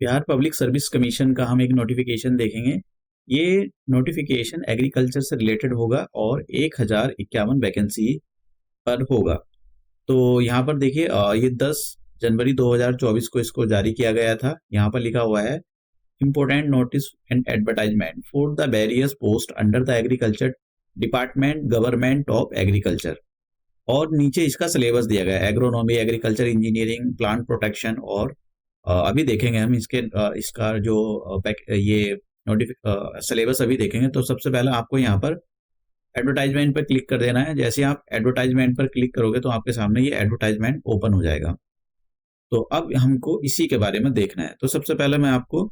Bihar public service commission का हम एक नोटिफिकेशन देखेंगे। ये नोटिफिकेशन एग्रीकल्चर से रिलेटेड होगा और 1051 वैकेंसी पर होगा। तो यहाँ पर देखिए ये 10 जनवरी 2024 को इसको जारी किया गया था। यहाँ पर लिखा हुआ है important notice and advertisement for the various post under the agriculture department government of agriculture. और नीचे इसका सिलेबस दिया गया है, agronomy, agriculture engineering, plant protection. और अभी देखेंगे हम इसका जो ये सिलेबस अभी देखेंगे। तो सबसे पहले आपको यहाँ पर एडवर्टाइजमेंट पर क्लिक कर देना है। जैसे आप एडवर्टाइजमेंट पर क्लिक करोगे तो आपके सामने ये एडवर्टाइजमेंट ओपन हो जाएगा। तो अब हमको इसी के बारे में देखना है। तो सबसे पहले मैं आपको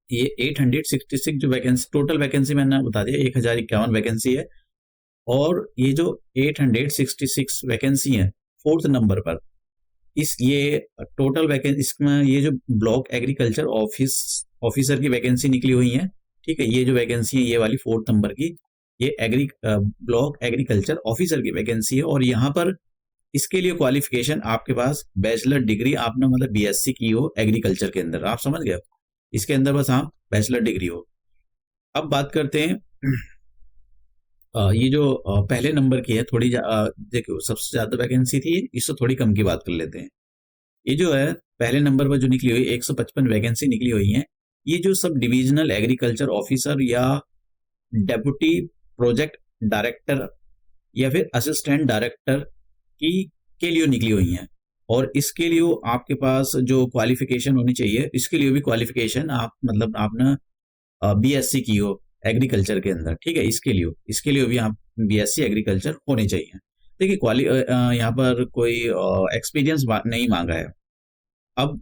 ये 866 जो वैकेंसी, टोटल वैकेंसी मैंने बता दिया 1051 वैकेंसी है। और ये जो 866 वैकेंसी है फोर्थ नंबर पर, इस ये टोटल वैकेंसी, इसमें ये जो ब्लॉक एग्रीकल्चर ऑफिसर की वैकेंसी निकली हुई है। ठीक है, ये जो वैकेंसी है ये वाली फोर्थ नंबर की, ये ब्लॉक एग्रीकल्चर ऑफिसर की वैकेंसी है। और यहाँ पर इसके लिए क्वालिफिकेशन आपके पास बैचलर डिग्री, आपने मतलब बीएससी की हो एग्रीकल्चर के अंदर, आप समझ गए। इसके अंदर बस आप बैचलर डिग्री हो। अब बात करते हैं ये जो पहले नंबर की है, थोड़ी देखो सबसे ज्यादा वैकेंसी थी, इससे थोड़ी कम की बात कर लेते हैं। ये जो है पहले नंबर पर जो निकली हुई 155 वैकेंसी निकली हुई है, ये जो सब डिविजनल एग्रीकल्चर ऑफिसर या डेप्यूटी प्रोजेक्ट डायरेक्टर या फिर असिस्टेंट डायरेक्टर की के लिए निकली हुई हैं। और इसके लिए आपके पास जो क्वालिफिकेशन होनी चाहिए, इसके लिए भी क्वालिफिकेशन आप मतलब आपने बीएससी की हो एग्रीकल्चर के अंदर। ठीक है, इसके लिए भी आप बीएससी एग्रीकल्चर होने चाहिए। देखिए यहाँ पर कोई एक्सपीरियंस नहीं मांगा है। अब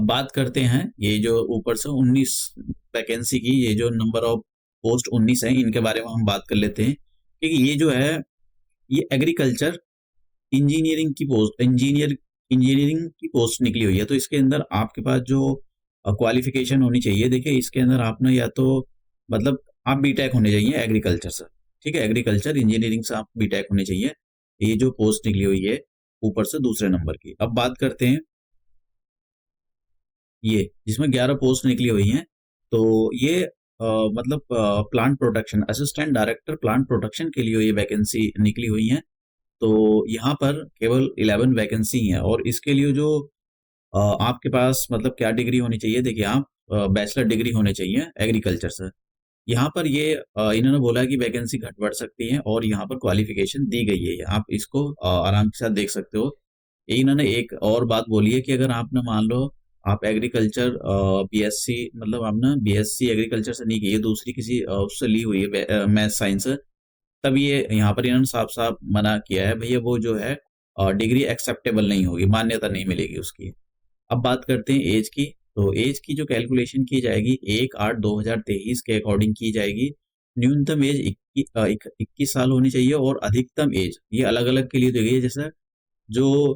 बात करते हैं ये जो ऊपर से 19 वैकेंसी की, ये जो नंबर ऑफ पोस्ट 19 है, इनके बारे में हम बात कर लेते हैं। क्योंकि ये जो है ये एग्रीकल्चर इंजीनियरिंग की पोस्ट निकली हुई है। तो इसके अंदर आपके पास जो क्वालिफिकेशन होनी चाहिए, देखिए इसके अंदर आपने या तो मतलब आप बीटेक होने चाहिए एग्रीकल्चर से। ठीक है, एग्रीकल्चर इंजीनियरिंग से आप बीटेक होने चाहिए। ये जो पोस्ट निकली हुई है ऊपर से दूसरे नंबर की। अब बात करते हैं ये जिसमें 11 पोस्ट निकली हुई हैं। तो ये मतलब plant protection assistant director plant protection के लिए ये वैकेंसी निकली हुई है। तो यहाँ पर केवल 11 वैकेंसी है। और इसके लिए जो आपके पास मतलब क्या डिग्री होनी चाहिए, देखिए आप बैचलर डिग्री होने चाहिए एग्रीकल्चर से। यहाँ पर ये इन्होंने बोला कि वैकेंसी घट बढ़ सकती है और यहाँ पर क्वालिफिकेशन दी गई है, आप इसको आराम के साथ देख सकते हो। इन्होंने एक और बात बोली है कि अगर आपने मान लो आप एग्रीकल्चर बीएससी मतलब आपने बीएससी एग्रीकल्चर से नहीं की है, दूसरी किसी उससे ली हुई है मैथ साइंस, तब ये यहाँ पर इन्होंने साफ साफ मना किया है, भैया वो जो है डिग्री एक्सेप्टेबल नहीं होगी, मान्यता नहीं मिलेगी उसकी। अब बात करते हैं एज की। तो एज की जो कैलकुलेशन की जाएगी 1/8/2023 के अकॉर्डिंग की जाएगी। न्यूनतम एज 21 साल होनी चाहिए और अधिकतम एज ये अलग अलग के लिए दी गई है। जैसे जो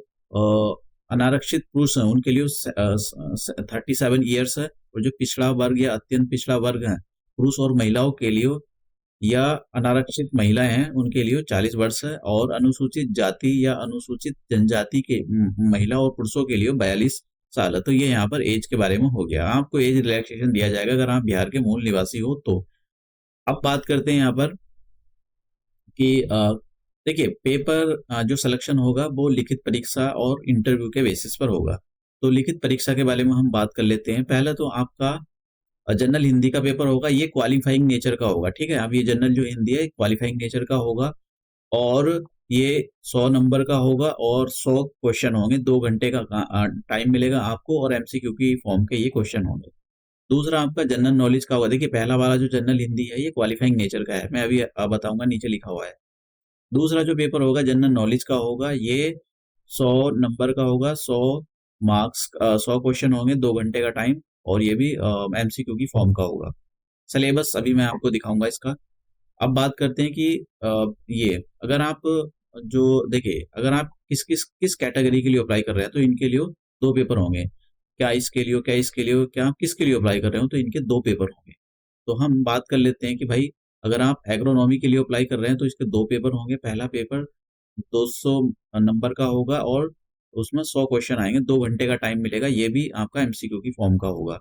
अनारक्षित पुरुष हैं उनके लिए 37 ईयर्स है, और जो पिछड़ा वर्ग या अत्यंत पिछड़ा वर्ग है पुरुष और महिलाओं के लिए, या अनारक्षित महिलाएं हैं उनके लिए 40 वर्ष है, और अनुसूचित जाति या अनुसूचित जनजाति के महिला और पुरुषों के लिए 42 साल है। तो ये यहाँ पर एज के बारे में हो गया। आपको एज रिलैक्सेशन दिया जाएगा अगर आप बिहार के मूल निवासी हो तो। अब बात करते हैं यहाँ पर कि देखिए पेपर जो सिलेक्शन होगा वो लिखित परीक्षा और इंटरव्यू के बेसिस पर होगा। तो लिखित परीक्षा के बारे में हम बात कर लेते हैं। पहले तो आपका जनरल हिंदी का पेपर होगा, ये क्वालिफाइंग नेचर का होगा। ठीक है, अब ये जनरल जो हिंदी है क्वालिफाइंग नेचर का होगा, और ये 100 नंबर का होगा और 100 क्वेश्चन होंगे। 2 घंटे का टाइम मिलेगा आपको, और एमसीक्यू की फॉर्म के ये क्वेश्चन होंगे। दूसरा आपका जनरल नॉलेज का होगा। देखिए पहला वाला जो जनरल हिंदी है ये क्वालिफाइंग नेचर का है, मैं अभी बताऊंगा, नीचे लिखा हुआ है। दूसरा जो पेपर होगा जनरल नॉलेज का होगा, ये 100 नंबर का होगा, 100 मार्क्स, 100 क्वेश्चन होंगे, 2 घंटे का टाइम, और ये भी एमसीक्यू की फॉर्म का होगा। सिलेबस अभी मैं आपको दिखाऊंगा इसका। अब बात करते हैं कि ये अगर आप जो देखिए अगर आप किस कैटेगरी के लिए अप्लाई कर रहे हैं तो इनके लिए 2 पेपर होंगे। क्या इसके लिए, क्या इसके लिए, क्या आप किसके लिए अप्लाई कर रहे हो तो इनके 2 पेपर होंगे। तो हम बात कर लेते हैं कि भाई अगर आप एग्रोनॉमी के लिए अप्लाई कर रहे हैं तो इसके 2 पेपर होंगे। पहला पेपर 200 नंबर का होगा और उसमें 100 क्वेश्चन आएंगे, 2 घंटे का टाइम मिलेगा, ये भी आपका एमसीक्यू की फॉर्म का होगा।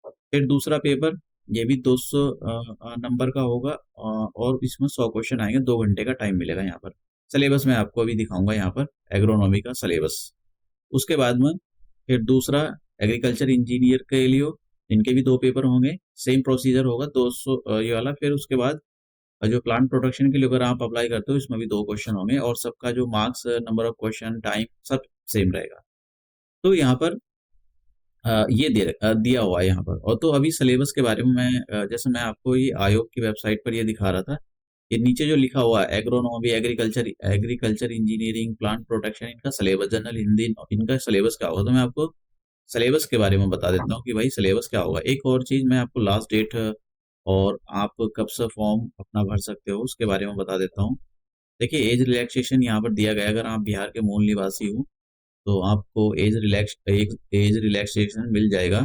फिर दूसरा पेपर, ये भी 200 नंबर का होगा, और इसमें 100 क्वेश्चन आएंगे, 2 घंटे का टाइम मिलेगा यहाँ पर। सिलेबस मैं आपको अभी दिखाऊंगा यहाँ पर, एग्रोनॉमी का सिलेबस। उसके बाद में फिर दूसरा एग्रीकल्चर इंजीनियर के लिए, इनके भी 2 पेपर होंगे, सेम प्रोसीजर होगा, 200 ये वाला। फिर उसके बाद जो प्लांट प्रोडक्शन के लिए अगर आप अप्लाई करते हो, इसमें भी 2 क्वेश्चन होंगे, और सबका जो marks, number of question, time सब सेम रहेगा। तो यहाँ पर ये दिया हुआ है यहाँ पर। और तो अभी सिलेबस के बारे में मैं, जैसे मैं आपको ये आयोग की वेबसाइट पर ये दिखा रहा था, ये नीचे जो लिखा हुआ है agronomy, agriculture agriculture engineering, plant protection, इनका सिलेबस, जनरल हिंदी, इनका सिलेबस क्या होगा, तो मैं आपको सिलेबस के बारे में बता देता हूँ कि भाई सिलेबस क्या होगा। एक और चीज मैं आपको लास्ट डेट और आप कब से फॉर्म अपना भर सकते हो उसके बारे में बता देता हूँ। देखिए, एज रिलैक्सेशन यहाँ पर दिया गया है। अगर आप बिहार के मूल निवासी हो तो आपको एज रिलैक्सेशन मिल जाएगा।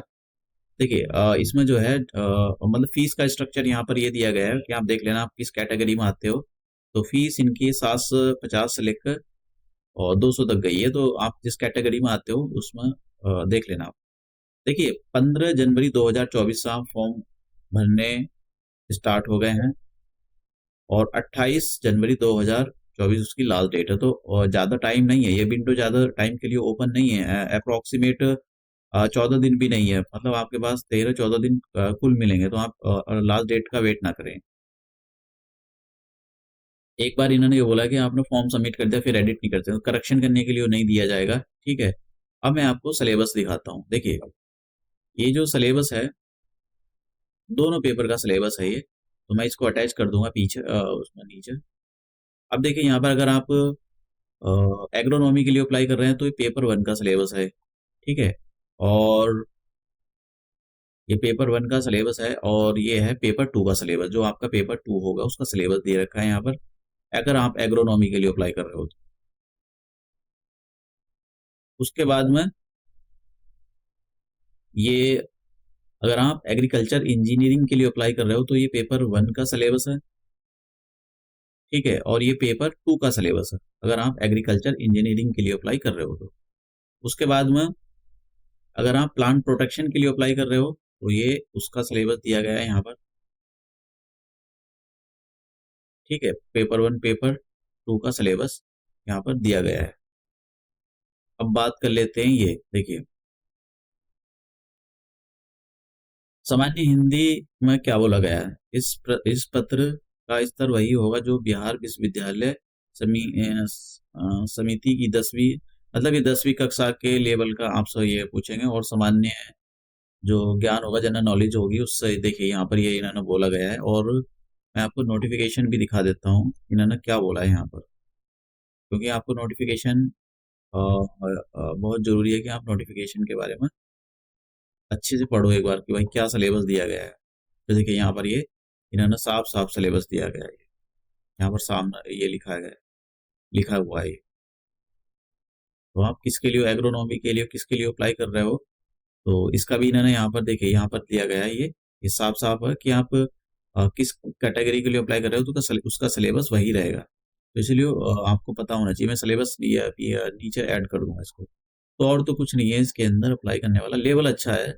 देखिए, इसमें जो है, मतलब फीस का स्ट्रक्चर यहाँ पर ये दिया गया है कि आप देख लेना आप किस कैटेगरी में आते हो। तो फीस इनकी 750 से लेकर और 200 तक गई है। तो आप जिस कैटेगरी में आते हो उसमें देख लेना आप। देखिए, 15 जनवरी 2024 से आप फॉर्म भरने स्टार्ट हो गए हैं, और 28 जनवरी 2024 उसकी लास्ट डेट है। तो ज़्यादा टाइम नहीं है, ये विंडो ज़्यादा टाइम के लिए ओपन नहीं है। अप्रोक्सीमेट 14 दिन भी नहीं है, मतलब आपके पास 13-14 दिन कुल मिलेंगे। तो आप लास्ट डेट का वेट ना करें। एक बार इन्होंने ये बोला कि आपने फॉर्म सबमिट कर दिया फिर एडिट नहीं करते, तो करेक्शन करने के लिए वो नहीं दिया जाएगा। ठीक है। अब मैं आपको सिलेबस दिखाता हूँ। देखिए, ये जो सिलेबस है, दोनों पेपर का सिलेबस है ये। तो मैं इसको अटैच कर दूंगा पीछे, उसमें नीचे। अब देखिए, यहाँ पर अगर आप एग्रोनॉमी के लिए अप्लाई कर रहे हैं तो ये पेपर 1 का सिलेबस है। ठीक है। और ये पेपर 1 का सिलेबस है, और ये है पेपर 2 का सिलेबस। जो आपका पेपर 2 होगा उसका सिलेबस दे रखा है यहाँ पर, अगर आप एग्रोनॉमी के लिए अप्लाई कर रहे हो तो। उसके बाद में ये, अगर आप एग्रीकल्चर इंजीनियरिंग के लिए अप्लाई कर रहे हो तो ये पेपर 1 का सिलेबस है। ठीक है। और ये पेपर 2 का सिलेबस है, अगर आप एग्रीकल्चर इंजीनियरिंग के लिए अप्लाई कर रहे हो तो। उसके बाद में अगर आप प्लांट प्रोटेक्शन के लिए अप्लाई कर रहे हो तो ये उसका सिलेबस दिया गया है यहाँ पर। ठीक है। पेपर 1 पेपर 2 का सिलेबस यहाँ पर दिया गया है। अब बात कर लेते हैं, ये देखिए, सामान्य हिंदी में क्या बोला गया है। इस पत्र का स्तर वही होगा जो बिहार विश्वविद्यालय समिति की 10वीं, मतलब ये 10वीं कक्षा के लेवल का आपसे ये पूछेंगे। और सामान्य जो ज्ञान होगा, जनरल नॉलेज होगी, उससे देखिए यहाँ पर ये इन्होंने बोला गया है। और मैं आपको नोटिफिकेशन भी दिखा देता हूँ इन्होंने क्या बोला है यहाँ पर, क्योंकि आपको नोटिफिकेशन बहुत जरूरी है कि आप नोटिफिकेशन के बारे में अच्छे से पढ़ो एक बार कि भाई क्या सिलेबस दिया गया है। तो देखिए, यहाँ पर ये इन्होंने साफ साफ सिलेबस दिया गया है। यहाँ पर सामने ये लिखा गया है, लिखा हुआ है। तो आप किसके लिए, एग्रोनॉमी के लिए किसके लिए अप्लाई कर रहे हो, तो इसका भी इन्होंने यहाँ पर देखिए, यहाँ पर दिया गया है। ये साफ साफ है कि आप किस कैटेगरी के लिए अप्लाई कर रहे हो, तो उसका सिलेबस वही रहेगा। तो इसलिए आपको पता होना चाहिए। मैं सिलेबस नीचे ऐड कर दूंगा इसको। तो और तो कुछ नहीं है इसके अंदर अप्लाई करने वाला। लेवल अच्छा है,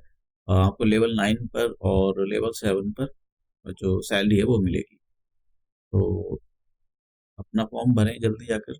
आपको लेवल 9 पर और लेवल 7 पर जो सैलरी है वो मिलेगी। तो अपना फॉर्म भरें जल्दी जाकर।